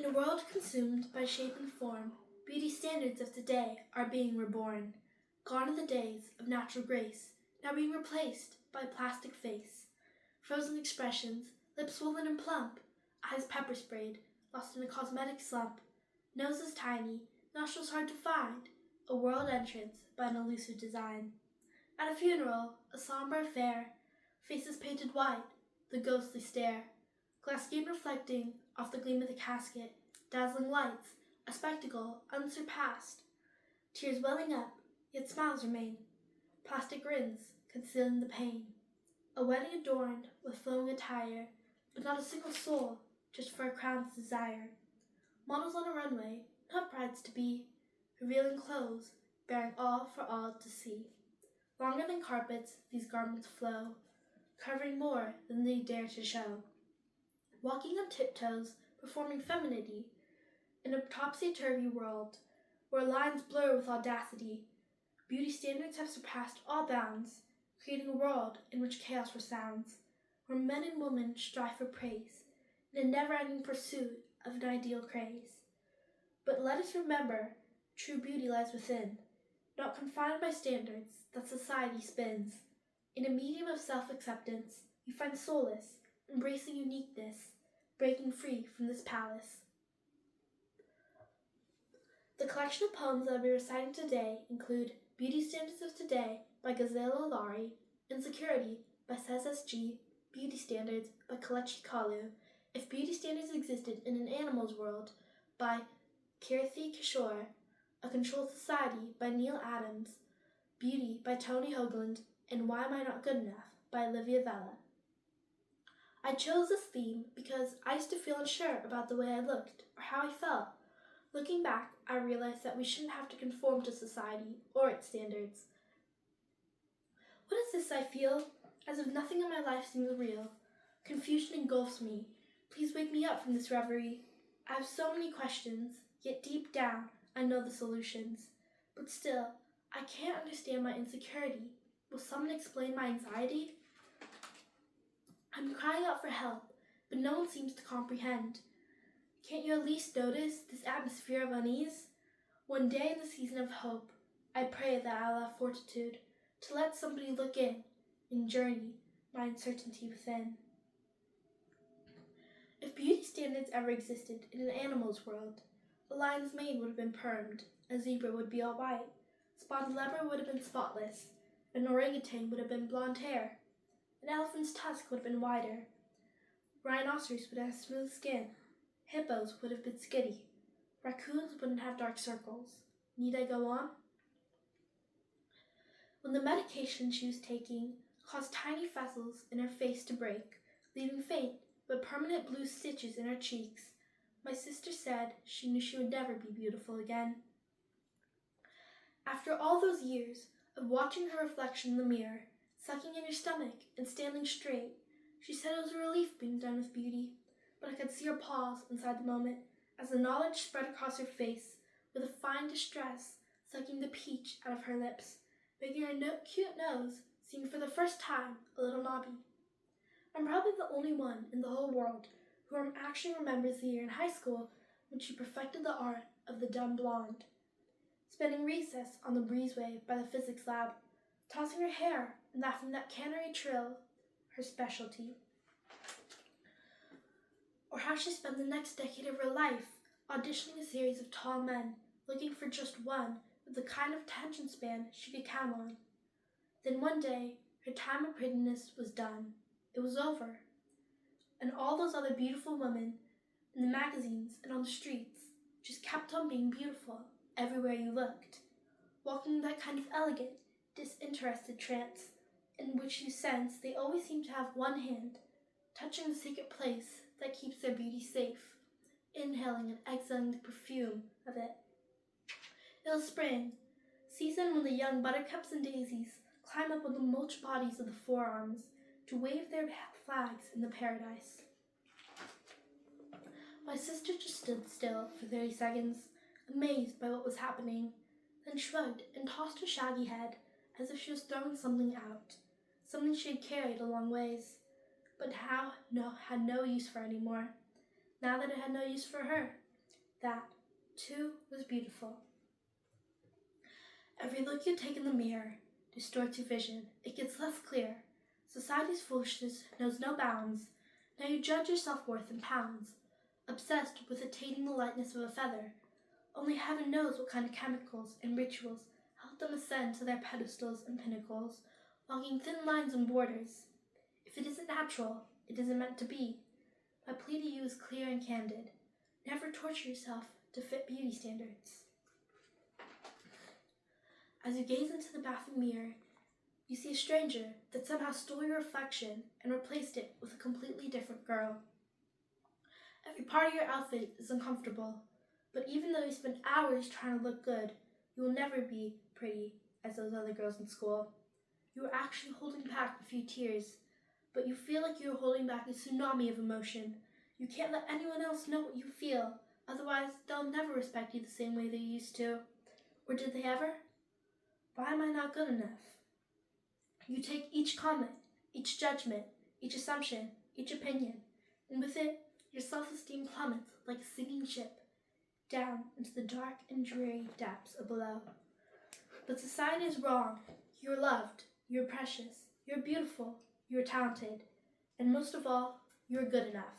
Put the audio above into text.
In a world consumed by shape and form, beauty standards of today are being reborn. Gone are the days of natural grace, now being replaced by a plastic face. Frozen expressions, lips swollen and plump, eyes pepper sprayed, lost in a cosmetic slump. Noses tiny, nostrils hard to find, a world entrance by an elusive design. At a funeral, a somber affair, faces painted white, the ghostly stare. Glass skin reflecting off the gleam of the casket, dazzling lights, a spectacle unsurpassed. Tears welling up, yet smiles remain. Plastic grins concealing the pain. A wedding adorned with flowing attire, but not a single soul, just for a crown's desire. Models on a runway, not brides to be, revealing clothes, bearing all for all to see. Longer than carpets, these garments flow, covering more than they dare to show. Walking on tiptoes, performing femininity, in a topsy-turvy world, where lines blur with audacity, beauty standards have surpassed all bounds, creating a world in which chaos resounds, where men and women strive for praise, in a never-ending pursuit of an ideal craze. But let us remember, true beauty lies within, not confined by standards that society spins. In a medium of self-acceptance, we find solace, embracing uniqueness, breaking free from this palace. The collection of poems that I'll be reciting today include Beauty Standards of Today by Ghazala Lari, Insecurity by Says S.G., Beauty Standards by Kelechi Kalu, If Beauty Standards Existed in an Animal's World by Kirthi Kishore, A Controlled Society by Neil Adams, Beauty by Tony Hoagland, and Why Am I Not Good Enough by Olivia Vella. I chose this theme because I used to feel unsure about the way I looked or how I felt. Looking back, I realized that we shouldn't have to conform to society or its standards. What is this I feel? As if nothing in my life seems real. Confusion engulfs me. Please wake me up from this reverie. I have so many questions, yet deep down I know the solutions. But still, I can't understand my insecurity. Will someone explain my anxiety? I'm crying out for help, but no one seems to comprehend. Can't you at least notice this atmosphere of unease? One day in the season of hope, I pray that I'll have fortitude to let somebody look in and journey my uncertainty within. If beauty standards ever existed in an animal's world, a lion's mane would have been permed, a zebra would be all white, spotted leopard would have been spotless, an orangutan would have been blonde hair, an elephant's tusk would have been wider, rhinoceros would have smooth skin, hippos would have been skinny, raccoons wouldn't have dark circles. Need I go on? When the medication she was taking caused tiny vessels in her face to break, leaving faint but permanent blue stitches in her cheeks, my sister said she knew she would never be beautiful again. After all those years of watching her reflection in the mirror, sucking in her stomach and standing straight, she said it was a relief being done with beauty, but I could see her pause inside the moment as the knowledge spread across her face with a fine distress, sucking the peach out of her lips, making her cute nose seem for the first time a little knobby. I'm probably the only one in the whole world who actually remembers the year in high school when she perfected the art of the dumb blonde. Spending recess on the breezeway by the physics lab, tossing her hair and laughing that cannery trill, her specialty. Or how she spent the next decade of her life auditioning a series of tall men, looking for just one with the kind of attention span she could count on. Then one day, her time of prettiness was done. It was over. And all those other beautiful women in the magazines and on the streets just kept on being beautiful everywhere you looked, walking in that kind of elegant, disinterested trance in which you sense they always seem to have one hand touching the sacred place that keeps their beauty safe, inhaling and exhaling the perfume of it. It was spring, season when the young buttercups and daisies climb up on the mulched bodies of the forearms to wave their flags in the paradise. My sister just stood still for 30 seconds, amazed by what was happening, then shrugged and tossed her shaggy head as if she was throwing something out, something she had carried a long ways, but had no use for anymore, now that it had no use for her. That, too, was beautiful. Every look you take in the mirror distorts your vision. It gets less clear. Society's foolishness knows no bounds. Now you judge your self-worth in pounds, obsessed with attaining the lightness of a feather. Only heaven knows what kind of chemicals and rituals help them ascend to their pedestals and pinnacles, walking thin lines and borders. If it isn't natural, it isn't meant to be. My plea to you is clear and candid. Never torture yourself to fit beauty standards. As you gaze into the bathroom mirror, you see a stranger that somehow stole your reflection and replaced it with a completely different girl. Every part of your outfit is uncomfortable, but even though you spend hours trying to look good, you will never be pretty as those other girls in school. You are actually holding back a few tears, but you feel like you are holding back a tsunami of emotion. You can't let anyone else know what you feel, otherwise they'll never respect you the same way they used to. Or did they ever? Why am I not good enough? You take each comment, each judgment, each assumption, each opinion, and with it, your self-esteem plummets like a sinking ship down into the dark and dreary depths of below. But society is wrong. You're loved, you're precious, you're beautiful, you're talented, and most of all, you're good enough.